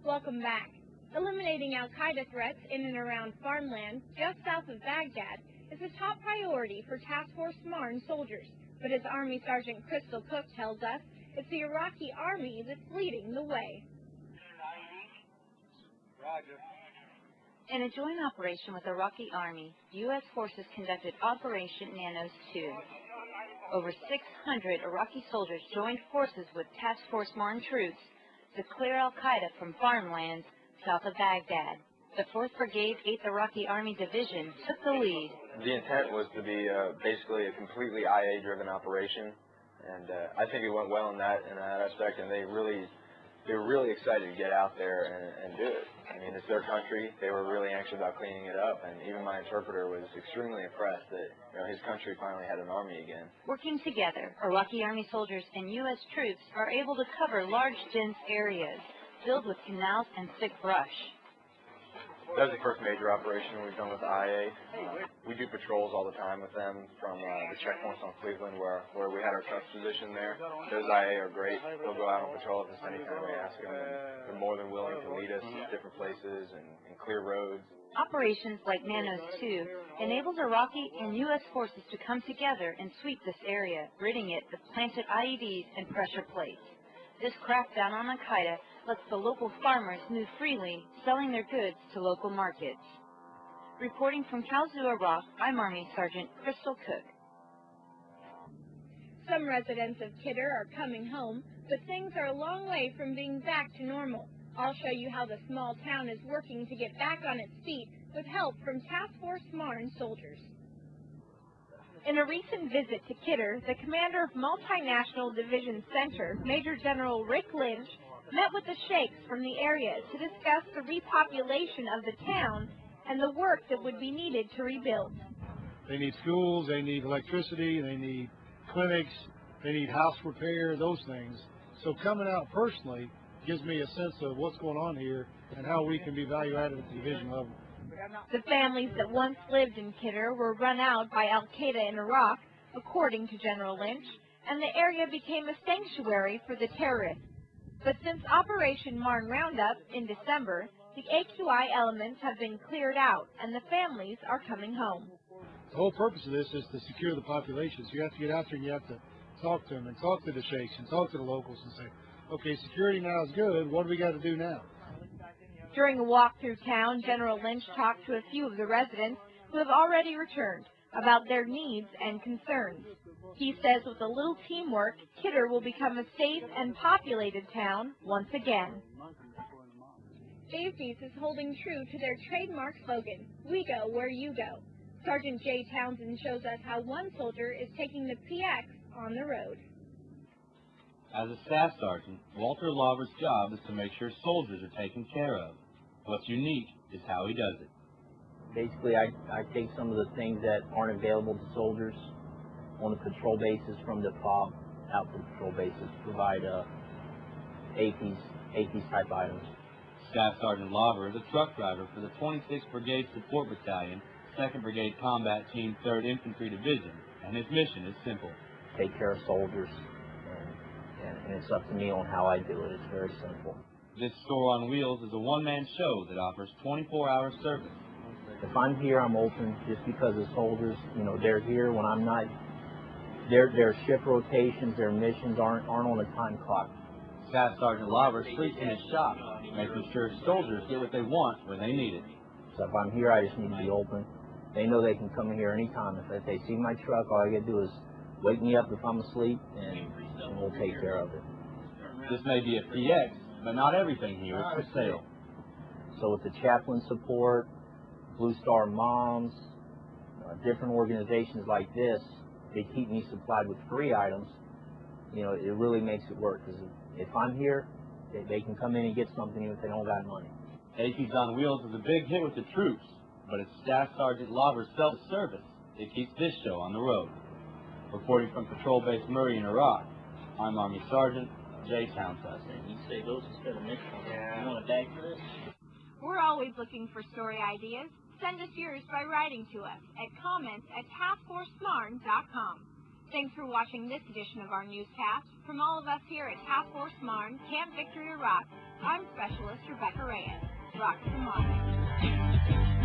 Welcome back. Eliminating al-Qaeda threats in and around farmland just south of Baghdad is a top priority for Task Force Marne soldiers. But as Army Sergeant Crystal Cook tells us, it's the Iraqi Army that's leading the way. Roger. In a joint operation with the Iraqi Army, U.S. forces conducted Operation Nanos II. Over 600 Iraqi soldiers joined forces with Task Force Marne troops to clear al-Qaeda from farmlands south of Baghdad. The 4th Brigade, 8th Iraqi Army Division took the lead. The intent was to be basically a completely IA-driven operation, and I think it went well in that aspect, and they were really excited to get out there and do it. I mean, it's their country. They were really anxious about cleaning it up, and even my interpreter was extremely impressed that his country finally had an army again. Working together, Iraqi Army soldiers and U.S. troops are able to cover large, dense areas filled with canals and thick brush. That was the first major operation we've done with the IA. We do patrols all the time with them from the checkpoints on Cleveland where we had our trucks positioned there. Those IA are great. They'll go out on patrol with us anytime we ask them. And they're more than willing to lead us to different places and clear roads. Operations like Nanos II enables Iraqi and U.S. forces to come together and sweep this area, ridding it of planted IEDs and pressure plates. This crackdown on al-Qaeda lets the local farmers move freely, selling their goods to local markets. Reporting from Kazoo, Iraq, I'm Army Sergeant Crystal Cook. Some residents of Khidr are coming home, but things are a long way from being back to normal. I'll show you how the small town is working to get back on its feet with help from Task Force Marne soldiers. In a recent visit to Khidr, the commander of Multinational Division Center, Major General Rick Lynch, met with the sheikhs from the area to discuss the repopulation of the town and the work that would be needed to rebuild. They need schools, they need electricity, they need clinics, they need house repair, those things. So coming out personally gives me a sense of what's going on here and how we can be value added at the division level. The families that once lived in Khidr were run out by al-Qaeda in Iraq, according to General Lynch, and the area became a sanctuary for the terrorists. But since Operation Marne Roundup in December, the AQI elements have been cleared out and the families are coming home. The whole purpose of this is to secure the population. So you have to get out there and you have to talk to them and talk to the sheikhs and talk to the locals and say, okay, security now is good, what do we got to do now? During a walk through town, General Lynch talked to a few of the residents who have already returned about their needs and concerns. He says with a little teamwork, Khidr will become a safe and populated town once again. Davies is holding true to their trademark slogan, "We go where you go." Sergeant Jay Townsend shows us how one soldier is taking the PX on the road. As a staff sergeant, Walter Lawver's job is to make sure soldiers are taken care of. What's unique is how he does it. Basically, I take some of the things that aren't available to soldiers on the patrol bases from the FOB out to the patrol bases, provide APs type items. Staff Sergeant Lawver is a truck driver for the 26th Brigade Support Battalion, 2nd Brigade Combat Team, 3rd Infantry Division, and his mission is simple. Take care of soldiers, and it's up to me on how I do it. It's very simple. This store on wheels is a one-man show that offers 24-hour service. If I'm here, I'm open just because the soldiers, they're here when I'm not. Their shift rotations, their missions aren't on a time clock. Staff Sergeant Lawver sleeps in his shop, making sure soldiers get what they want when they need it. So if I'm here, I just need to be open. They know they can come in here anytime. If they see my truck, all I got to do is wake me up if I'm asleep, and we'll take care of it. This may be a PX, but not everything here is for sale. So with the chaplain support, Blue Star Moms, different organizations like this, they keep me supplied with free items. It really makes it work. Because if I'm here, they can come in and get something even if they don't got money. APs on Wheels is a big hit with the troops, but it's Staff Sergeant Lawver's self-service that keeps this show on the road. Reporting from Patrol Base Murray in Iraq, I'm Army Sergeant Jay Townsend. You say those instead of next one. You want a bag for this? We're always looking for story ideas. Send us yours by writing to us at comments@taskforcemarne.com. Thanks for watching this edition of our newscast. From all of us here at Task Force Marne, Camp Victory, Iraq, I'm Specialist Rebecka Reyes. Rock the Marne.